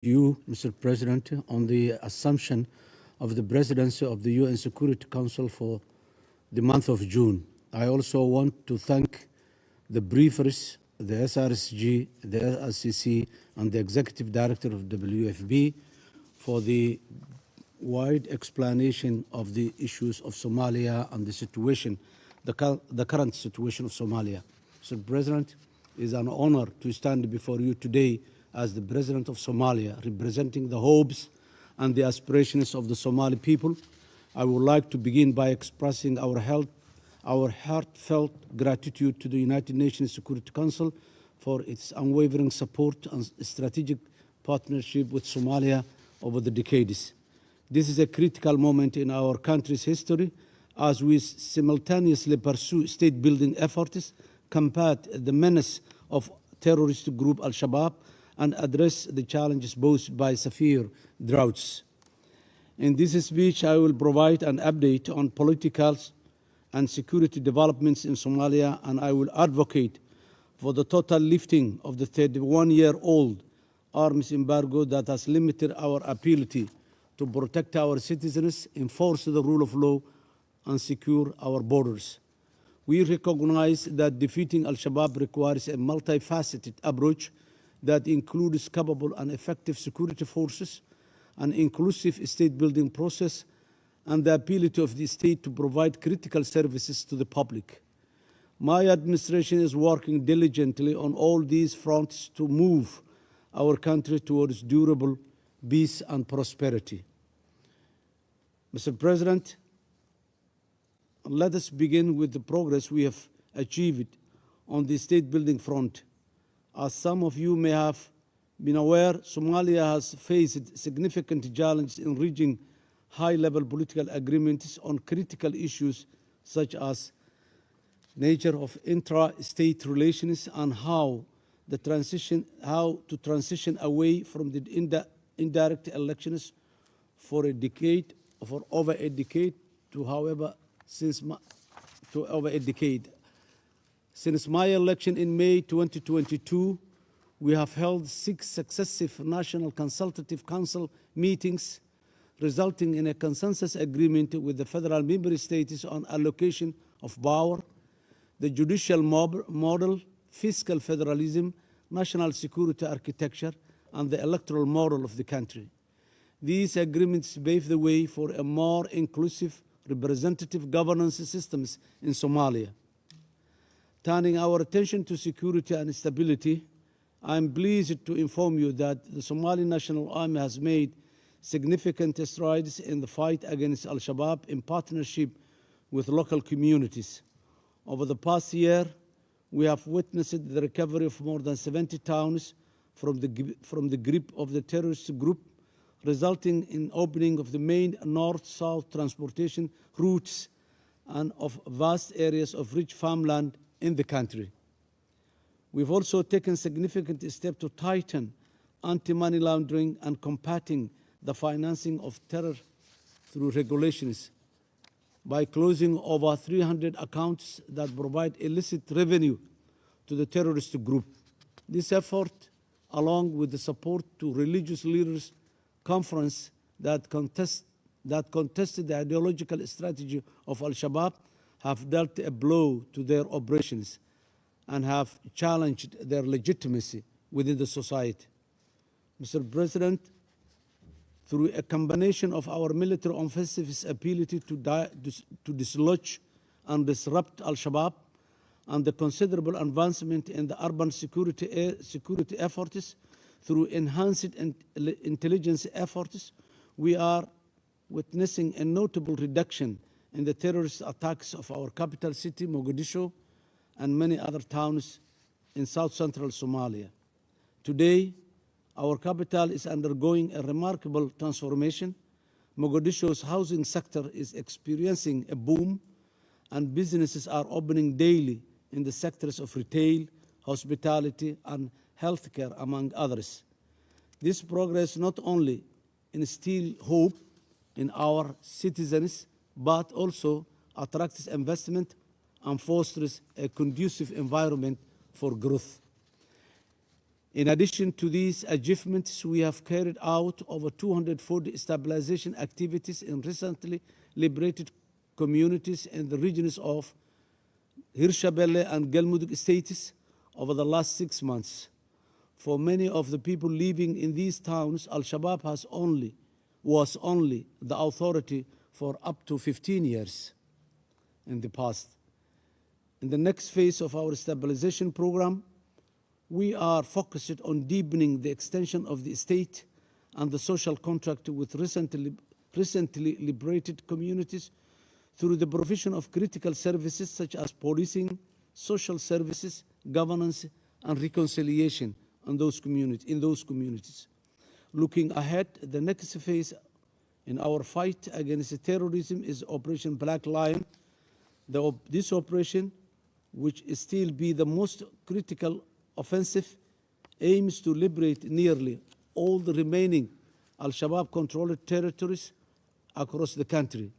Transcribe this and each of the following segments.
you, Mr. President, on the assumption of the presidency of the UN Security Council for the month of June. I also want to thank the briefers, the SRSG, the SCC, and the Executive Director of WFP for the wide explanation of the issues of Somalia and the situation, the current situation of Somalia. Mr. President, it is an honor to stand before you today as the President of Somalia, representing the hopes and the aspirations of the Somali people. I would like to begin by expressing our heartfelt gratitude to the United Nations Security Council for its unwavering support and strategic partnership with Somalia over the decades. This is a critical moment in our country's history as we simultaneously pursue state-building efforts, combat the menace of terrorist group Al-Shabaab, and address the challenges posed by severe droughts. In this speech, I will provide an update on political and security developments in Somalia, and I will advocate for the total lifting of the 31-year-old arms embargo that has limited our ability to protect our citizens, enforce the rule of law, and secure our borders. We recognize that defeating Al-Shabaab requires a multifaceted approach that includes capable and effective security forces, an inclusive state-building process, and the ability of the state to provide critical services to the public. My administration is working diligently on all these fronts to move our country towards durable peace and prosperity. Mr. President, let us begin with the progress we have achieved on the state-building front. As some of you may have been aware, Somalia has faced significant challenges in reaching high-level political agreements on critical issues such as nature of intra-state relations and how to transition away from the indirect elections for over a decade Since my election in May 2022, we have held 6 successive National Consultative Council meetings, resulting in a consensus agreement with the federal member states on allocation of power, the judicial model, fiscal federalism, national security architecture, and the electoral model of the country. These agreements pave the way for a more inclusive, representative governance systems in Somalia. Turning our attention to security and stability, I am pleased to inform you that the Somali National Army has made significant strides in the fight against Al-Shabaab in partnership with local communities. Over the past year, we have witnessed the recovery of more than 70 towns from the grip of the terrorist group, resulting in opening of the main north-south transportation routes and of vast areas of rich farmland in the country. We've also taken significant steps to tighten anti-money laundering and combating the financing of terror through regulations by closing over 300 accounts that provide illicit revenue to the terrorist group. This effort, along with the support to religious leaders conference that contested the ideological strategy of Al-Shabaab, have dealt a blow to their operations and have challenged their legitimacy within the society. Mr. President, through a combination of our military offensive's ability to dislodge and disrupt Al-Shabaab and the considerable advancement in the urban security efforts through enhanced intelligence efforts, we are witnessing a notable reduction in the terrorist attacks of our capital city, Mogadishu, and many other towns in south-central Somalia. Today, our capital is undergoing a remarkable transformation. Mogadishu's housing sector is experiencing a boom, and businesses are opening daily in the sectors of retail, hospitality, and healthcare, among others. This progress not only instills hope in our citizens, but also attracts investment and fosters a conducive environment for growth. In addition to these achievements, we have carried out over 240 stabilization activities in recently liberated communities in the regions of Hirshabelle and Galmudug states over the last 6 months. For many of the people living in these towns, Al-Shabaab was only the authority for up to 15 years in the past. In the next phase of our stabilization program, we are focused on deepening the extension of the state and the social contract with recently liberated communities through the provision of critical services such as policing, social services, governance, and reconciliation in those communities. Looking ahead, the next phase in our fight against terrorism is Operation Black Lion. This operation, which is still be the most critical offensive, aims to liberate nearly all the remaining Al-Shabaab-controlled territories across the country.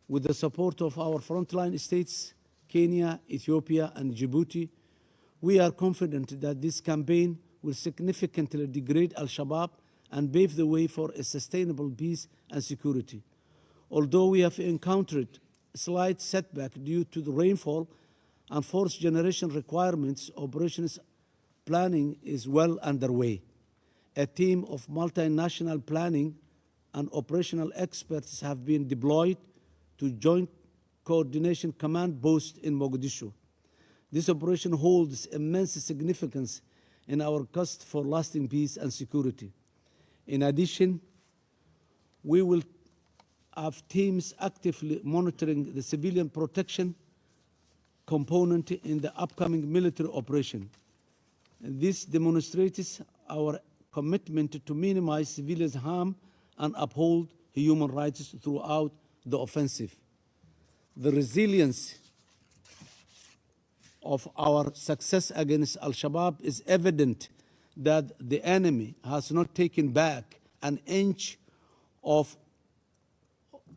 With the support of our frontline states, Kenya, Ethiopia, and Djibouti, we are confident that this campaign will significantly degrade Al-Shabaab and pave the way for a sustainable peace and security. Although we have encountered a slight setback due to the rainfall and force generation requirements, operations planning is well underway. A team of multinational planning and operational experts have been deployed to Joint Coordination Command post in Mogadishu. This operation holds immense significance in our quest for lasting peace and security. In addition, we will have teams actively monitoring the civilian protection component in the upcoming military operation. This demonstrates our commitment to minimize civilians' harm and uphold human rights throughout the offensive. The resilience of our success against Al-Shabaab is evident that the enemy has not taken back an inch of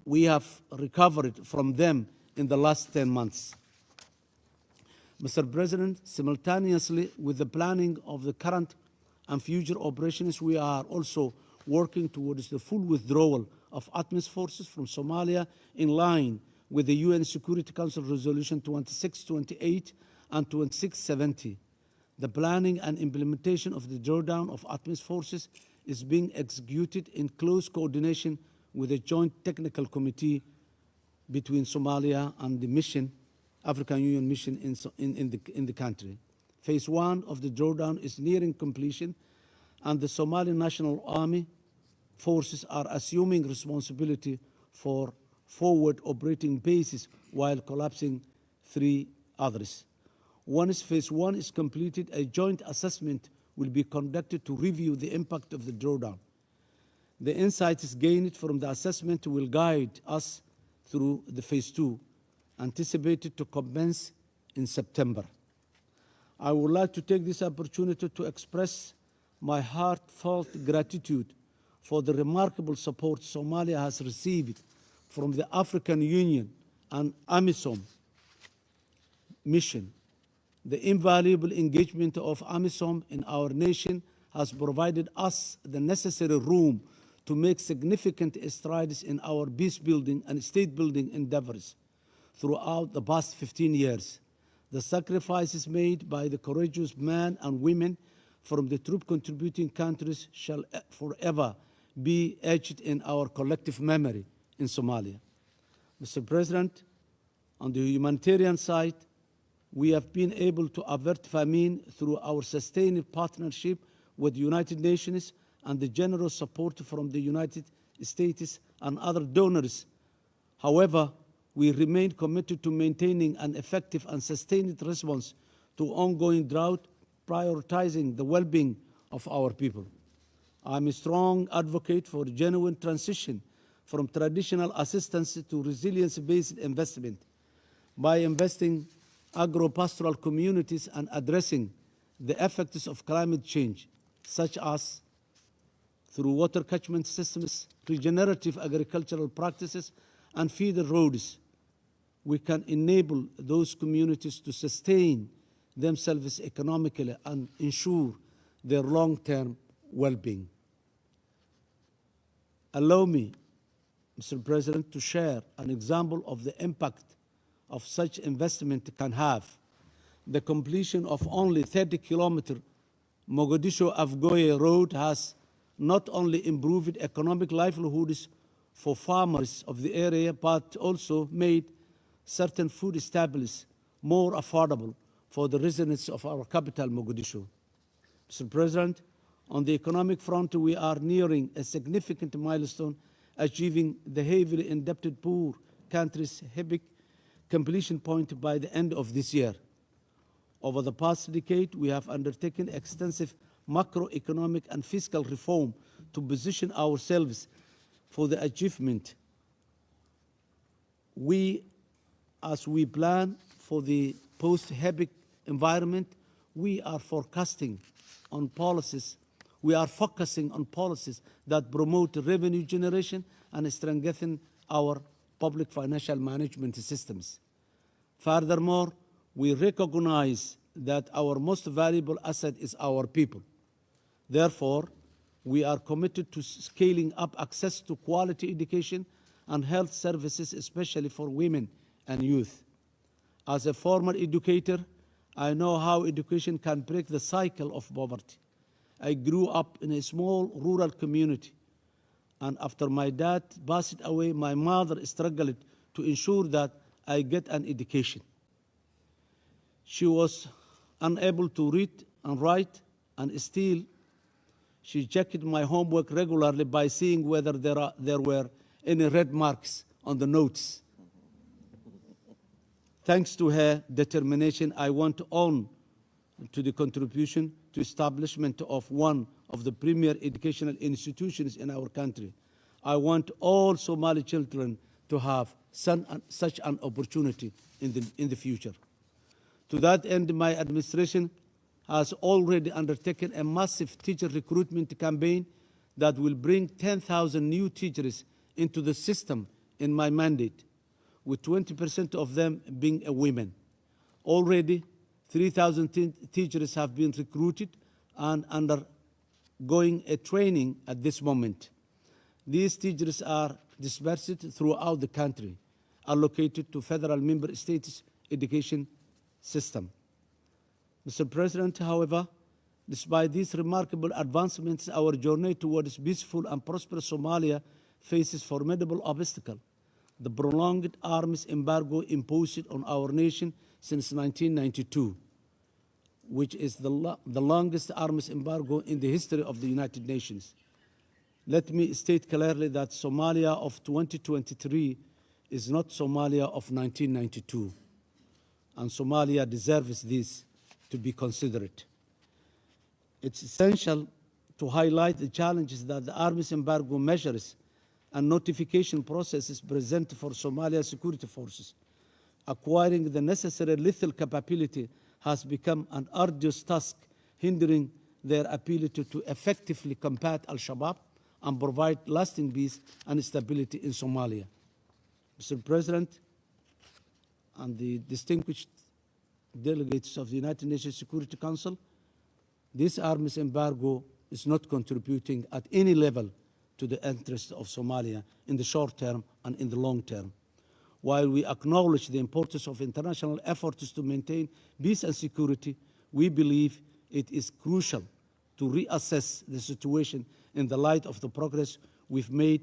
we have recovered from them in the last 10 months. Mr. President, simultaneously with the planning of the current and future operations, we are also working towards the full withdrawal of ATMIS forces from Somalia in line with the UN Security Council Resolution 2628 and 2670. The planning and implementation of the drawdown of ATMIS forces is being executed in close coordination with a joint technical committee between Somalia and the mission, African Union mission in the country. Phase 1 of the drawdown is nearing completion, and the Somali National Army forces are assuming responsibility for forward operating bases while collapsing 3 others. Once phase 1 is completed, a joint assessment will be conducted to review the impact of the drawdown. The insights gained from the assessment will guide us through the phase 2, anticipated to commence in September. I would like to take this opportunity to express my heartfelt gratitude for the remarkable support Somalia has received from the African Union and AMISOM mission. The invaluable engagement of AMISOM in our nation has provided us the necessary room to make significant strides in our peace-building and state-building endeavors throughout the past 15 years. The sacrifices made by the courageous men and women from the troop-contributing countries shall forever be etched in our collective memory in Somalia. Mr. President, on the humanitarian side, we have been able to avert famine through our sustained partnership with the United Nations and the generous support from the United States and other donors. However, we remain committed to maintaining an effective and sustained response to ongoing drought, prioritizing the well-being of our people. I'm a strong advocate for genuine transition from traditional assistance to resilience-based investment. By investing agro-pastoral communities and addressing the effects of climate change, such as through water catchment systems, regenerative agricultural practices, and feeder roads, we can enable those communities to sustain themselves economically and ensure their long-term well-being. Allow me, Mr. President, to share an example of the impact of such investment can have. The completion of only 30-kilometer Mogadishu-Afgoye road has not only improved economic livelihoods for farmers of the area, but also made certain food staples more affordable for the residents of our capital, Mogadishu. Mr. President, on the economic front, we are nearing a significant milestone, achieving the heavily indebted poor country's epic completion point by the end of this year. Over the past decade, we have undertaken extensive macroeconomic and fiscal reform to position ourselves for the achievement. As we plan for the post-epic environment, we are focusing on policies that promote revenue generation and strengthen our public financial management systems. Furthermore, we recognize that our most valuable asset is our people. Therefore, we are committed to scaling up access to quality education and health services, especially for women and youth. As a former educator, I know how education can break the cycle of poverty. I grew up in a small rural community, and after my dad passed away, my mother struggled to ensure that I get an education. She was unable to read and write, and still she checked my homework regularly by seeing whether there were any red marks on the notes. Thanks to her determination, I want to own to the contribution to establishment of one of the premier educational institutions in our country. I want all Somali children to have such an opportunity in the future. To that end, my administration has already undertaken a massive teacher recruitment campaign that will bring 10,000 new teachers into the system in my mandate, with 20% of them being women. Already, 3,000 teachers have been recruited and undergoing a training at this moment. These teachers are dispersed throughout the country, allocated to federal member states' education system. Mr. President, however, despite these remarkable advancements, our journey towards peaceful and prosperous Somalia faces formidable obstacles. The prolonged arms embargo imposed on our nation since 1992, which is the longest arms embargo in the history of the United Nations. Let me state clearly that Somalia of 2023 is not Somalia of 1992, and Somalia deserves this to be considered. It's essential to highlight the challenges that the arms embargo measures and notification processes present for Somalia security forces. Acquiring the necessary lethal capability has become an arduous task, hindering their ability to effectively combat Al-Shabaab and provide lasting peace and stability in Somalia. Mr. President, and the distinguished delegates of the United Nations Security Council, this arms embargo is not contributing at any level to the interests of Somalia in the short term and in the long term. While we acknowledge the importance of international efforts to maintain peace and security, we believe it is crucial to reassess the situation in the light of the progress we've made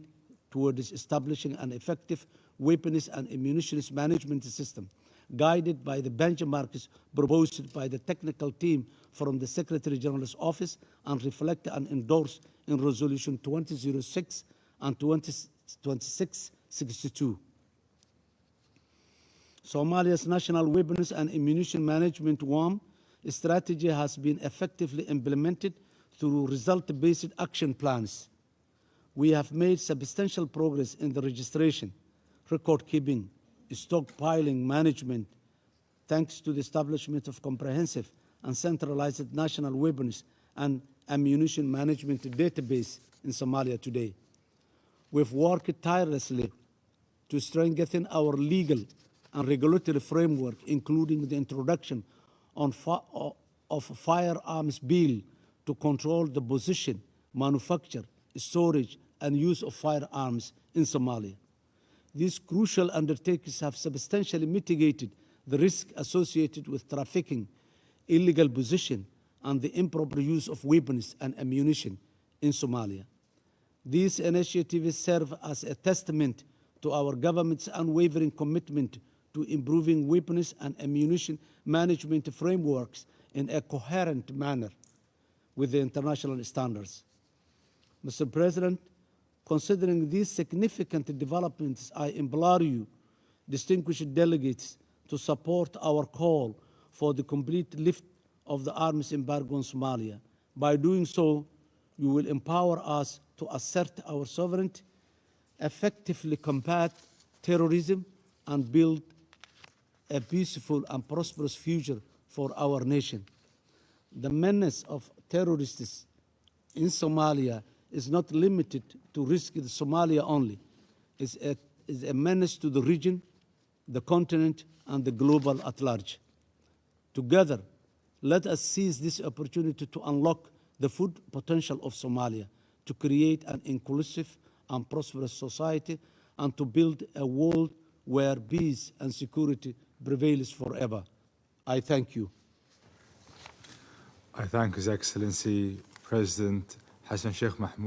towards establishing an effective weapons and ammunition management system, guided by the benchmarks proposed by the technical team from the Secretary General's office and reflected and endorsed in Resolution 2006 and 2662. Somalia's National Weapons and Ammunition Management WAM strategy has been effectively implemented through result-based action plans. We have made substantial progress in the registration, record-keeping, stockpiling management, thanks to the establishment of comprehensive and centralized national weapons and ammunition management database in Somalia today. We've worked tirelessly to strengthen our legal and regulatory framework, including the introduction of a firearms bill to control the possession, manufacture, storage, and use of firearms in Somalia. These crucial undertakings have substantially mitigated the risk associated with trafficking, illegal possession, and the improper use of weapons and ammunition in Somalia. These initiatives serve as a testament to our government's unwavering commitment to improving weapons and ammunition management frameworks in a coherent manner with the international standards. Mr. President, considering these significant developments, I implore you, distinguished delegates, to support our call for the complete lift of the arms embargo on Somalia. By doing so, you will empower us to assert our sovereignty, effectively combat terrorism, and build a peaceful and prosperous future for our nation. The menace of terrorists in Somalia is not limited to risk Somalia only. It's a menace to the region, the continent, and the global at large. Together, let us seize this opportunity to unlock the full potential of Somalia, to create an inclusive and prosperous society, and to build a world where peace and security prevails forever. I thank you. I thank His Excellency President Hassan Sheikh Mahmoud.